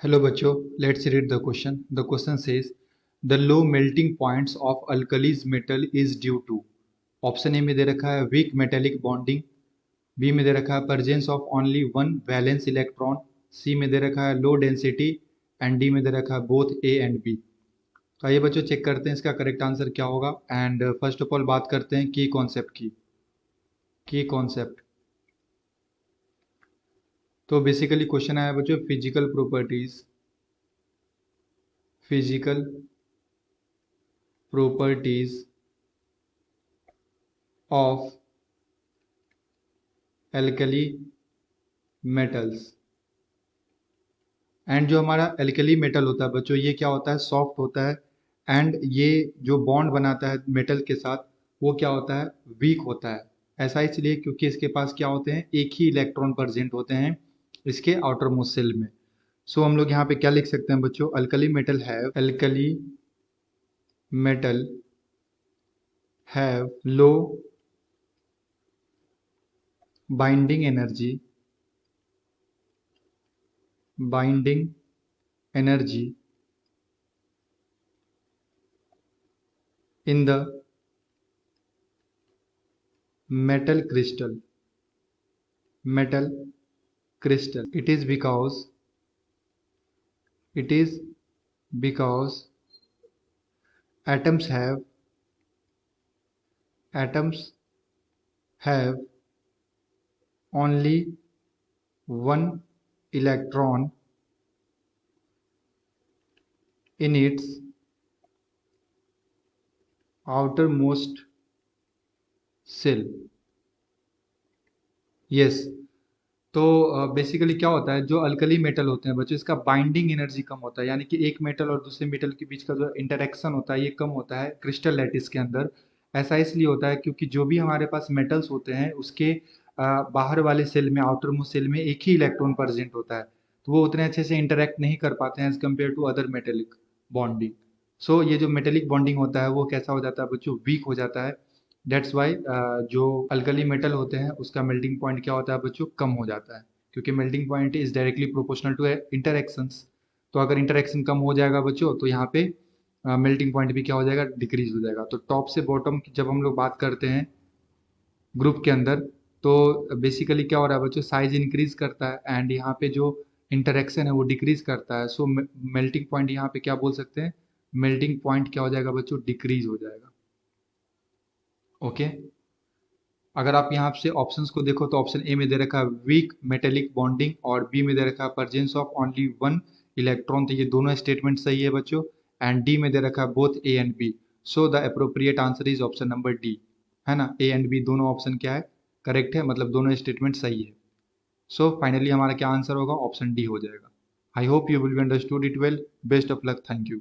Hello बच्चों, let's read the question. The question says the low melting points of alkalis metal is due to. Option A में दे रखा है weak metallic bonding, B में दे रखा है presence of only one valence electron, सी में दे रखा है low density एंड डी में दे रखा है both ए एंड बी. तो आइए बच्चों चेक करते हैं इसका करेक्ट आंसर क्या होगा. एंड फर्स्ट ऑफ ऑल बात करते हैं की कॉन्सेप्ट की. की कॉन्सेप्ट तो बेसिकली क्वेश्चन आया बच्चों physical properties of alkali metals. And जो हमारा एल्कली मेटल होता है बच्चों ये क्या होता है, सॉफ्ट होता है. एंड ये जो बॉन्ड बनाता है मेटल के साथ वो क्या होता है, वीक होता है. ऐसा इसलिए क्योंकि इसके पास क्या होते हैं, एक ही इलेक्ट्रॉन प्रेजेंट होते हैं इसके आउटर मोस्ट सेल में. सो हम लोग यहाँ पे क्या लिख सकते हैं बच्चों, alkali metal have low binding energy in the metal crystal. It is because atoms have only one electron in its outermost cell. Yes. तो बेसिकली क्या होता है, जो अल्कली मेटल होते हैं बच्चों इसका बाइंडिंग एनर्जी कम होता है, यानी कि एक मेटल और दूसरे मेटल के बीच का जो इंटरेक्शन होता है ये कम होता है क्रिस्टल लैटिस के अंदर. ऐसा इसलिए होता है क्योंकि जो भी हमारे पास मेटल्स होते हैं उसके बाहर वाले सेल में, आउटर मोस्ट सेल में एक ही इलेक्ट्रॉन प्रेजेंट होता है, तो वो उतने अच्छे से इंटरेक्ट नहीं कर पाते हैं as compare to other metallic bonding. So ये जो मेटेलिक बॉन्डिंग होता है वो कैसा हो जाता है बच्चों, वीक हो जाता है. डेट्स वाई जो अल्कली मेटल होते हैं उसका मेल्टिंग पॉइंट क्या होता है बच्चों, कम हो जाता है, क्योंकि melting point is directly proportional to interactions. तो अगर इंटरेक्शन कम हो जाएगा बच्चों तो यहाँ पे मेल्टिंग पॉइंट भी क्या हो जाएगा, डिक्रीज हो जाएगा. तो टॉप से बॉटम जब हम लोग बात करते हैं ग्रुप के अंदर तो बेसिकली क्या हो रहा है बच्चों, साइज इंक्रीज करता है एंड यहाँ पे जो इंटरेक्शन है वो डिक्रीज करता है. सो मेल्टिंग पॉइंट यहाँ पे क्या बोल सकते हैं, मेल्टिंग पॉइंट क्या हो जाएगा बच्चों, डिक्रीज हो जाएगा. ओके. अगर आप यहाँ से ऑप्शंस को देखो तो ऑप्शन ए में दे रखा है वीक मेटेलिक बॉन्डिंग और बी में दे रखा है presence of only one electron. तो ये दोनों स्टेटमेंट सही है बच्चों. एंड डी में दे रखा है both A and B. So the appropriate answer is option number D. है ना, ए एंड बी दोनों ऑप्शन क्या है, करेक्ट है, मतलब दोनों स्टेटमेंट सही है. सो फाइनली हमारा क्या आंसर होगा, ऑप्शन डी हो जाएगा. I hope you will be understood it well. Best of luck. Thank you.